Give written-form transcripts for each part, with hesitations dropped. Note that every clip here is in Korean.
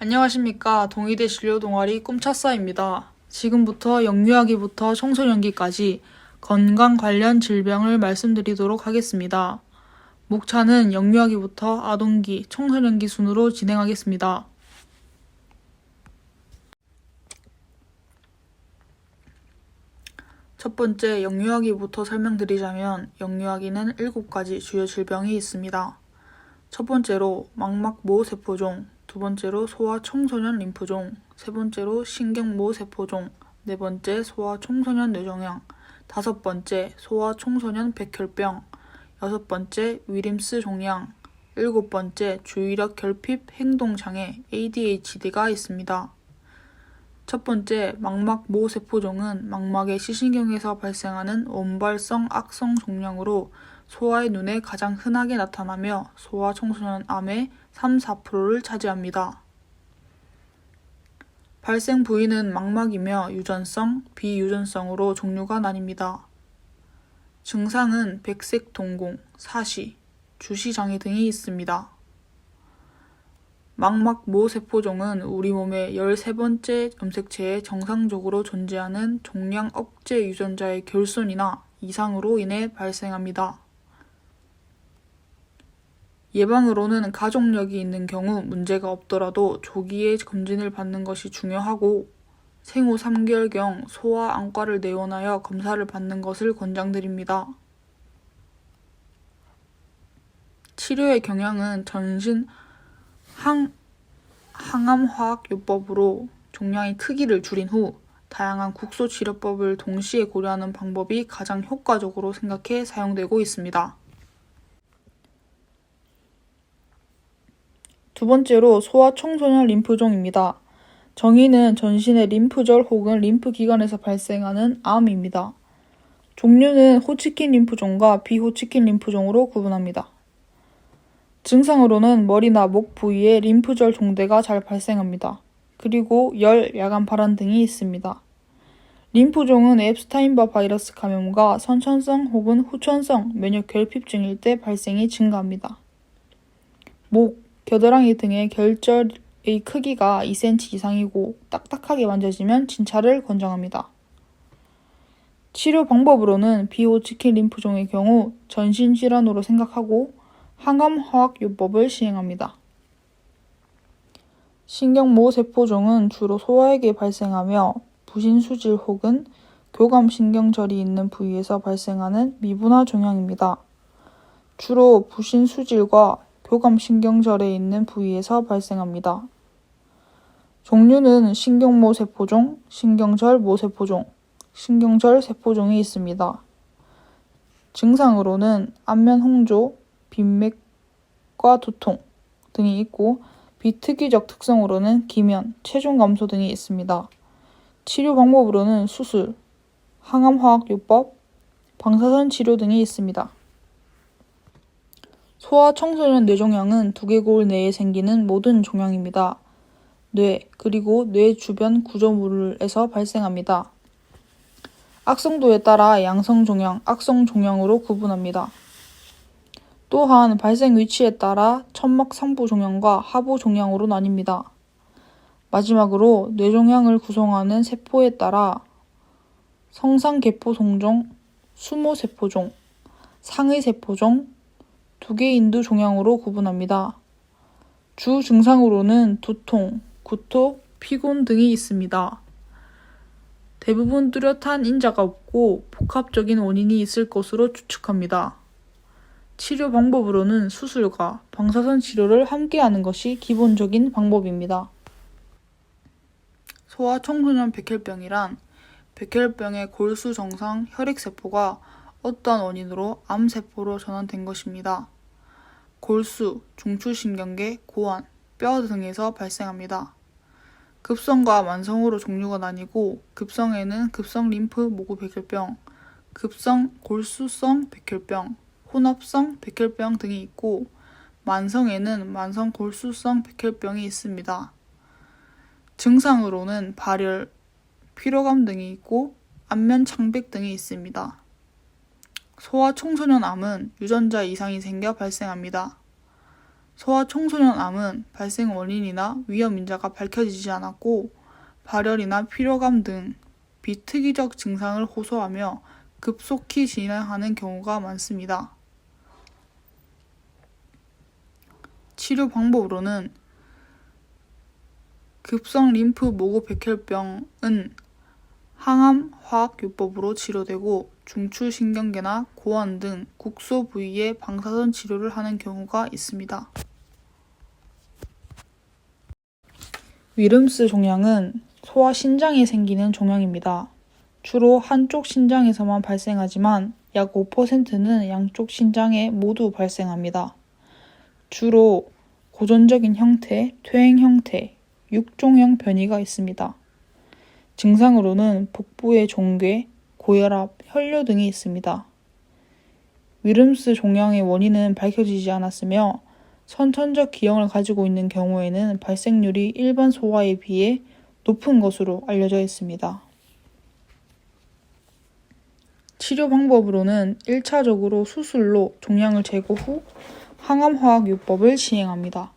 안녕하십니까. 동의대 진료 동아리 꿈차싸입니다. 지금부터 영유아기부터 청소년기까지 건강 관련 질병을 말씀드리도록 하겠습니다. 목차는 영유아기부터 아동기, 청소년기 순으로 진행하겠습니다. 첫 번째, 영유아기부터 설명드리자면 영유아기는 7가지 주요 질병이 있습니다. 첫 번째로 망막모세포종, 두 번째로 소아청소년 림프종, 세 번째로 신경모세포종, 네 번째 소아청소년 뇌종양, 다섯 번째 소아청소년 백혈병, 여섯 번째 윌림스 종양, 일곱 번째 주의력 결핍 행동장애 ADHD가 있습니다. 첫 번째 망막모세포종은 망막의 시신경에서 발생하는 원발성 악성 종양으로 소아의 눈에 가장 흔하게 나타나며 소아청소년 암의 3~4%를 차지합니다. 발생 부위는 망막이며 유전성, 비유전성으로 종류가 나뉩니다. 증상은 백색 동공, 사시, 주시장애 등이 있습니다. 망막모세포종은 우리 몸의 13번째 염색체에 정상적으로 존재하는 종양 억제 유전자의 결손이나 이상으로 인해 발생합니다. 예방으로는 가족력이 있는 경우 문제가 없더라도 조기에 검진을 받는 것이 중요하고 생후 3개월경 소아 안과를 내원하여 검사를 받는 것을 권장드립니다. 치료의 경향은 전신 항암화학요법으로 종양의 크기를 줄인 후 다양한 국소치료법을 동시에 고려하는 방법이 가장 효과적으로 생각해 사용되고 있습니다. 두 번째로 소아청소년 림프종입니다. 정의는 전신의 림프절 혹은 림프기관에서 발생하는 암입니다. 종류는 호치킨 림프종과 비호치킨 림프종으로 구분합니다. 증상으로는 머리나 목 부위에 림프절 종대가 잘 발생합니다. 그리고 열, 야간 발한 등이 있습니다. 림프종은 앱스타인바 바이러스 감염과 선천성 혹은 후천성 면역 결핍증일 때 발생이 증가합니다. 목, 겨드랑이 등의 결절의 크기가 2cm 이상이고 딱딱하게 만져지면 진찰을 권장합니다. 치료 방법으로는 비호치킨 림프종의 경우 전신질환으로 생각하고 항암화학요법을 시행합니다. 신경모세포종은 주로 소아에게 발생하며 부신수질 혹은 교감신경절이 있는 부위에서 발생하는 미분화 종양입니다. 주로 부신수질과 교감신경절에 있는 부위에서 발생합니다. 종류는 신경모세포종, 신경절모세포종, 신경절세포종이 있습니다. 증상으로는 안면 홍조, 빈맥과 두통 등이 있고 비특이적 특성으로는 기면, 체중 감소 등이 있습니다. 치료 방법으로는 수술, 항암화학요법, 방사선 치료 등이 있습니다. 소아청소년 뇌종양은 두개골 내에 생기는 모든 종양입니다. 뇌, 그리고 뇌 주변 구조물에서 발생합니다. 악성도에 따라 양성종양, 악성종양으로 구분합니다. 또한 발생 위치에 따라 천막 상부 종양과 하부 종양으로 나뉩니다. 마지막으로 뇌종양을 구성하는 세포에 따라 성상계포송종, 수모세포종, 상의세포종, 두개인두 종양으로 구분합니다. 주 증상으로는 두통, 구토, 피곤 등이 있습니다. 대부분 뚜렷한 인자가 없고 복합적인 원인이 있을 것으로 추측합니다. 치료 방법으로는 수술과 방사선 치료를 함께하는 것이 기본적인 방법입니다. 소아청소년 백혈병이란 백혈병의 골수 정상 혈액세포가 어떠한 원인으로 암세포로 전환된 것입니다. 골수, 중추신경계, 고환, 뼈 등에서 발생합니다. 급성과 만성으로 종류가 나뉘고 급성에는 급성 림프 모구 백혈병, 급성 골수성 백혈병, 혼합성 백혈병 등이 있고 만성에는 만성 골수성 백혈병이 있습니다. 증상으로는 발열, 피로감 등이 있고 안면 창백 등이 있습니다. 소아청소년 암은 유전자 이상이 생겨 발생합니다. 소아청소년암은 발생 원인이나 위험 인자가 밝혀지지 않았고 발열이나 피로감 등 비특이적 증상을 호소하며 급속히 진행하는 경우가 많습니다. 치료 방법으로는 급성 림프 모구 백혈병은 항암 화학요법으로 치료되고 중추신경계나 고환 등 국소 부위에 방사선 치료를 하는 경우가 있습니다. 윌름스 종양은 소아 신장에 생기는 종양입니다. 주로 한쪽 신장에서만 발생하지만 약 5%는 양쪽 신장에 모두 발생합니다. 주로 고전적인 형태, 퇴행 형태, 육종형 변이가 있습니다. 증상으로는 복부의 종괴, 고혈압, 혈뇨 등이 있습니다. 윌름스 종양의 원인은 밝혀지지 않았으며 선천적 기형을 가지고 있는 경우에는 발생률이 일반 소아에 비해 높은 것으로 알려져 있습니다. 치료 방법으로는 1차적으로 수술로 종양을 제거 후 항암화학요법을 시행합니다.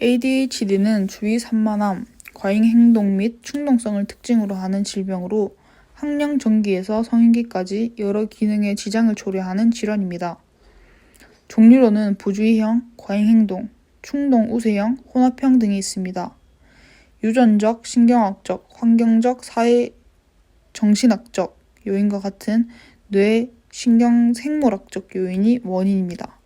ADHD는 주의 산만함, 과잉 행동 및 충동성을 특징으로 하는 질병으로 학령 전기에서 성인기까지 여러 기능에 지장을 초래하는 질환입니다. 종류로는 부주의형, 과잉 행동, 충동 우세형, 혼합형 등이 있습니다. 유전적, 신경학적, 환경적, 사회, 정신학적 요인과 같은 뇌, 신경, 생물학적 요인이 원인입니다.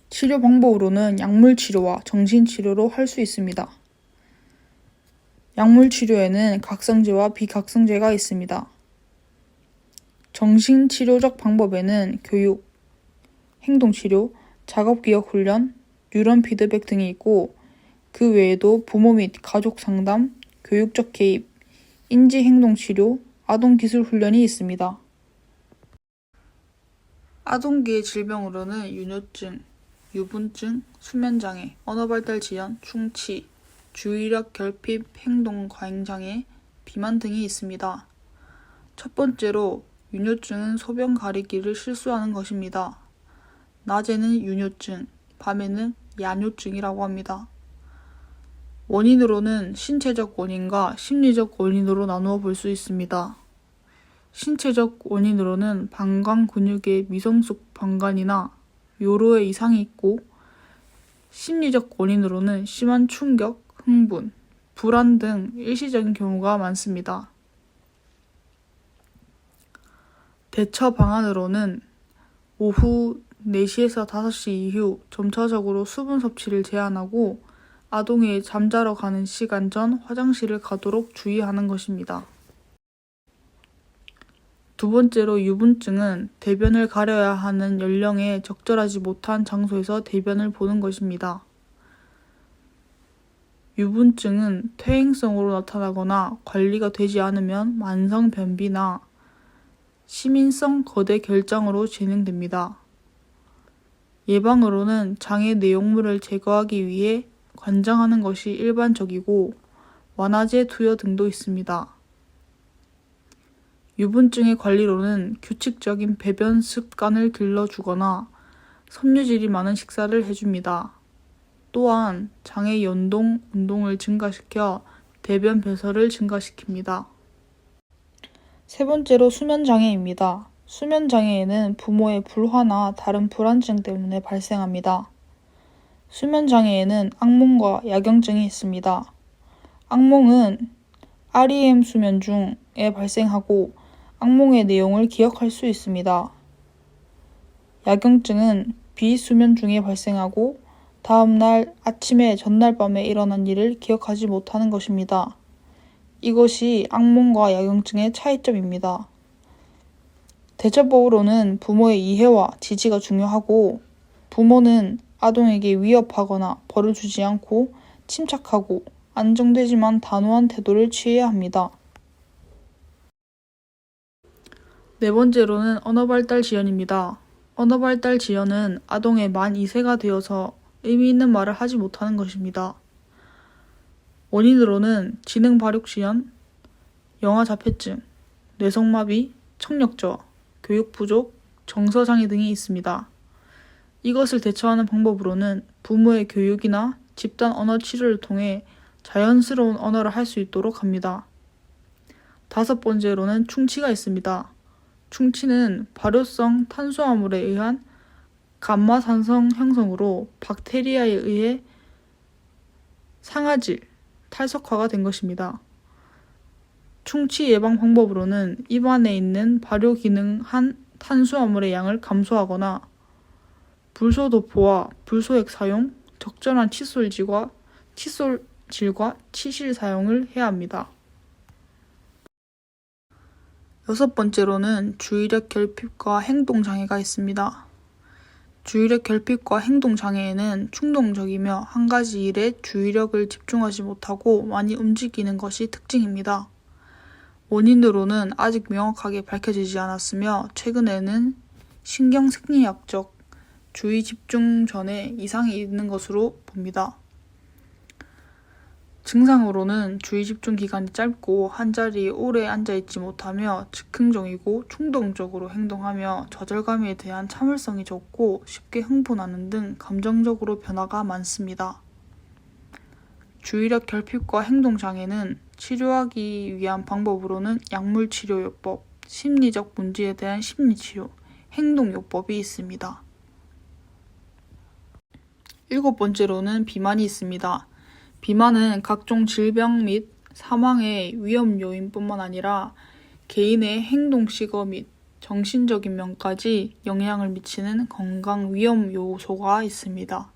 치료 방법으로는 약물 치료와 정신 치료로 할 수 있습니다. 약물 치료에는 각성제와 비각성제가 있습니다. 정신 치료적 방법에는 교육, 행동치료, 작업기억 훈련, 뉴런 피드백 등이 있고 그 외에도 부모 및 가족 상담, 교육적 개입, 인지행동치료, 아동기술 훈련이 있습니다. 아동기의 질병으로는 유뇨증, 유분증, 수면장애, 언어발달지연, 충치, 주의력 결핍, 행동 과잉장애, 비만 등이 있습니다. 첫 번째로 유뇨증은 소변 가리기를 실수하는 것입니다. 낮에는 유뇨증, 밤에는 야뇨증이라고 합니다. 원인으로는 신체적 원인과 심리적 원인으로 나누어 볼 수 있습니다. 신체적 원인으로는 방광 근육의 미성숙 방관이나 요로에 이상이 있고 심리적 원인으로는 심한 충격, 흥분, 불안 등 일시적인 경우가 많습니다. 대처 방안으로는 오후 4시에서 5시 이후 점차적으로 수분 섭취를 제한하고 아동이 잠자러 가는 시간 전 화장실을 가도록 주의하는 것입니다. 두 번째로 유분증은 대변을 가려야 하는 연령에 적절하지 못한 장소에서 대변을 보는 것입니다. 유분증은 퇴행성으로 나타나거나 관리가 되지 않으면 만성변비나 시민성 거대 결장으로 진행됩니다. 예방으로는 장의 내용물을 제거하기 위해 관장하는 것이 일반적이고 완화제 투여 등도 있습니다. 유분증의 관리로는 규칙적인 배변 습관을 길러주거나 섬유질이 많은 식사를 해줍니다. 또한 장의 연동, 운동을 증가시켜 대변 배설을 증가시킵니다. 세 번째로 수면장애입니다. 수면장애에는 부모의 불화나 다른 불안증 때문에 발생합니다. 수면장애에는 악몽과 야경증이 있습니다. 악몽은 REM 수면 중에 발생하고 악몽의 내용을 기억할 수 있습니다. 야경증은 비수면 중에 발생하고 다음날 아침에 전날 밤에 일어난 일을 기억하지 못하는 것입니다. 이것이 악몽과 야경증의 차이점입니다. 대처법으로는 부모의 이해와 지지가 중요하고 부모는 아동에게 위협하거나 벌을 주지 않고 침착하고 안정되지만 단호한 태도를 취해야 합니다. 네 번째로는 언어발달 지연입니다. 언어발달 지연은 아동의 만 2세가 되어서 의미 있는 말을 하지 못하는 것입니다. 원인으로는 지능 발육 지연, 영아 자폐증, 뇌성마비, 청력저하, 교육 부족, 정서장애 등이 있습니다. 이것을 대처하는 방법으로는 부모의 교육이나 집단 언어 치료를 통해 자연스러운 언어를 할 수 있도록 합니다. 5번째로는 충치가 있습니다. 충치는 발효성 탄수화물에 의한 감마산성 형성으로 박테리아에 의해 상아질, 탈석화가 된 것입니다. 충치 예방 방법으로는 입안에 있는 발효 기능한 탄수화물의 양을 감소하거나 불소도포와 불소액 사용, 적절한 칫솔질과 치실 사용을 해야 합니다. 6번째로는 주의력 결핍과 행동장애가 있습니다. 주의력 결핍과 행동장애에는 충동적이며 한 가지 일에 주의력을 집중하지 못하고 많이 움직이는 것이 특징입니다. 원인으로는 아직 명확하게 밝혀지지 않았으며 최근에는 신경생리학적 주의 집중 전에 이상이 있는 것으로 봅니다. 증상으로는 주의 집중 기간이 짧고 한자리에 오래 앉아있지 못하며 즉흥적이고 충동적으로 행동하며 좌절감에 대한 참을성이 적고 쉽게 흥분하는 등 감정적으로 변화가 많습니다. 주의력 결핍과 행동장애는 치료하기 위한 방법으로는 약물치료요법, 심리적 문제에 대한 심리치료, 행동요법이 있습니다. 7번째로는 비만이 있습니다. 비만은 각종 질병 및 사망의 위험 요인뿐만 아니라 개인의 행동 시거 및 정신적인 면까지 영향을 미치는 건강 위험 요소가 있습니다.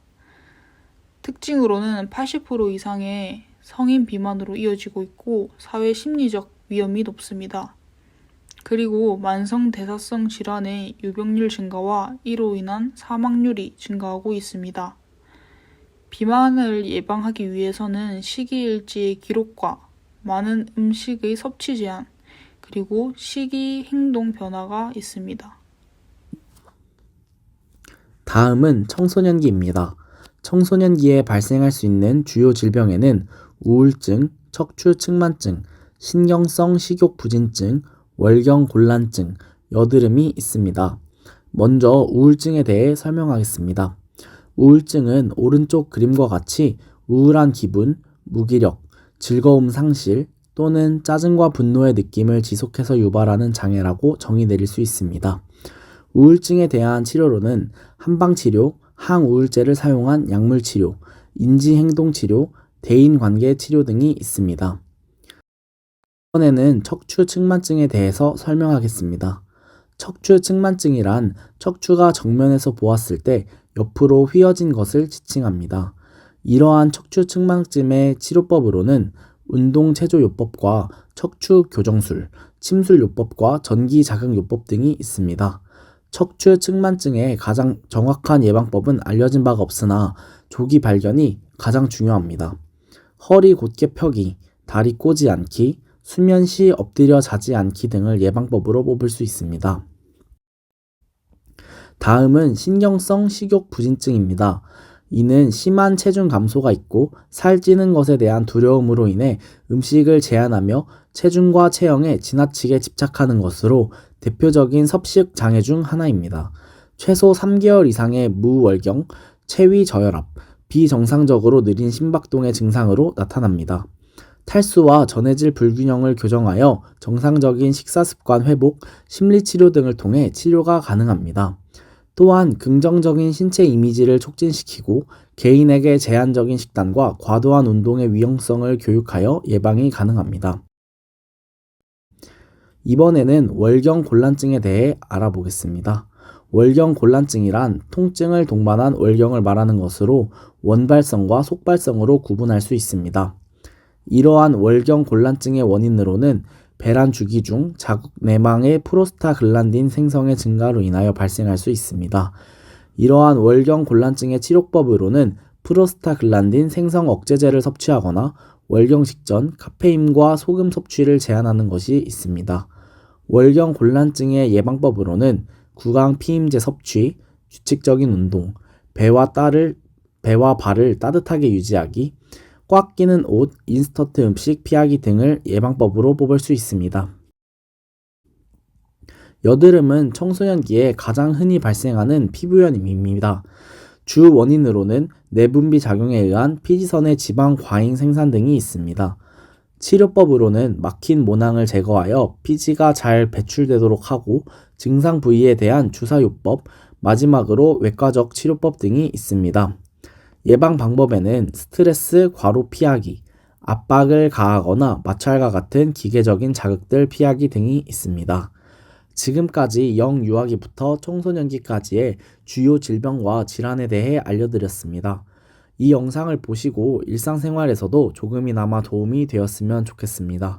특징으로는 80% 이상의 성인 비만으로 이어지고 있고 사회 심리적 위험이 높습니다. 그리고 만성 대사성 질환의 유병률 증가와 이로 인한 사망률이 증가하고 있습니다. 비만을 예방하기 위해서는 식이일지의 기록과 많은 음식의 섭취 제한, 그리고 식이 행동 변화가 있습니다. 다음은 청소년기입니다. 청소년기에 발생할 수 있는 주요 질병에는 우울증, 척추측만증, 신경성 식욕부진증, 월경곤란증, 여드름이 있습니다. 먼저 우울증에 대해 설명하겠습니다. 우울증은 오른쪽 그림과 같이 우울한 기분, 무기력, 즐거움 상실 또는 짜증과 분노의 느낌을 지속해서 유발하는 장애라고 정의 내릴 수 있습니다. 우울증에 대한 치료로는 한방치료, 항우울제를 사용한 약물치료, 인지행동치료, 대인관계치료 등이 있습니다. 이번에는 척추측만증에 대해서 설명하겠습니다. 척추측만증이란 척추가 정면에서 보았을 때 옆으로 휘어진 것을 지칭합니다. 이러한 척추측만증의 치료법으로는 운동체조요법과 척추교정술, 침술요법과 전기자극요법 등이 있습니다. 척추측만증의 가장 정확한 예방법은 알려진 바가 없으나 조기 발견이 가장 중요합니다. 허리 곧게 펴기, 다리 꼬지 않기, 수면 시 엎드려 자지 않기 등을 예방법으로 뽑을 수 있습니다. 다음은 신경성 식욕부진증입니다. 이는 심한 체중 감소가 있고 살찌는 것에 대한 두려움으로 인해 음식을 제한하며 체중과 체형에 지나치게 집착하는 것으로 대표적인 섭식 장애 중 하나입니다. 최소 3개월 이상의 무월경, 체위 저혈압, 비정상적으로 느린 심박동의 증상으로 나타납니다. 탈수와 전해질 불균형을 교정하여 정상적인 식사습관 회복, 심리치료 등을 통해 치료가 가능합니다. 또한 긍정적인 신체 이미지를 촉진시키고 개인에게 제한적인 식단과 과도한 운동의 위험성을 교육하여 예방이 가능합니다. 이번에는 월경곤란증에 대해 알아보겠습니다. 월경곤란증이란 통증을 동반한 월경을 말하는 것으로 원발성과 속발성으로 구분할 수 있습니다. 이러한 월경곤란증의 원인으로는 배란 주기 중 자국 내망의 프로스타글란딘 생성의 증가로 인하여 발생할 수 있습니다. 이러한 월경곤란증의 치료법으로는 프로스타글란딘 생성 억제제를 섭취하거나 월경 직전 카페인과 소금 섭취를 제한하는 것이 있습니다. 월경곤란증의 예방법으로는 구강 피임제 섭취, 규칙적인 운동, 배와 발을 따뜻하게 유지하기, 꽉 끼는 옷, 인스턴트 음식 피하기 등을 예방법으로 뽑을 수 있습니다. 여드름은 청소년기에 가장 흔히 발생하는 피부염입니다. 주 원인으로는 내분비 작용에 의한 피지선의 지방 과잉 생산 등이 있습니다. 치료법으로는 막힌 모낭을 제거하여 피지가 잘 배출되도록 하고 증상 부위에 대한 주사요법, 마지막으로 외과적 치료법 등이 있습니다. 예방 방법에는 스트레스 과로 피하기, 압박을 가하거나 마찰과 같은 기계적인 자극들 피하기 등이 있습니다. 지금까지 영유아기부터 청소년기까지의 주요 질병과 질환에 대해 알려드렸습니다. 이 영상을 보시고 일상생활에서도 조금이나마 도움이 되었으면 좋겠습니다.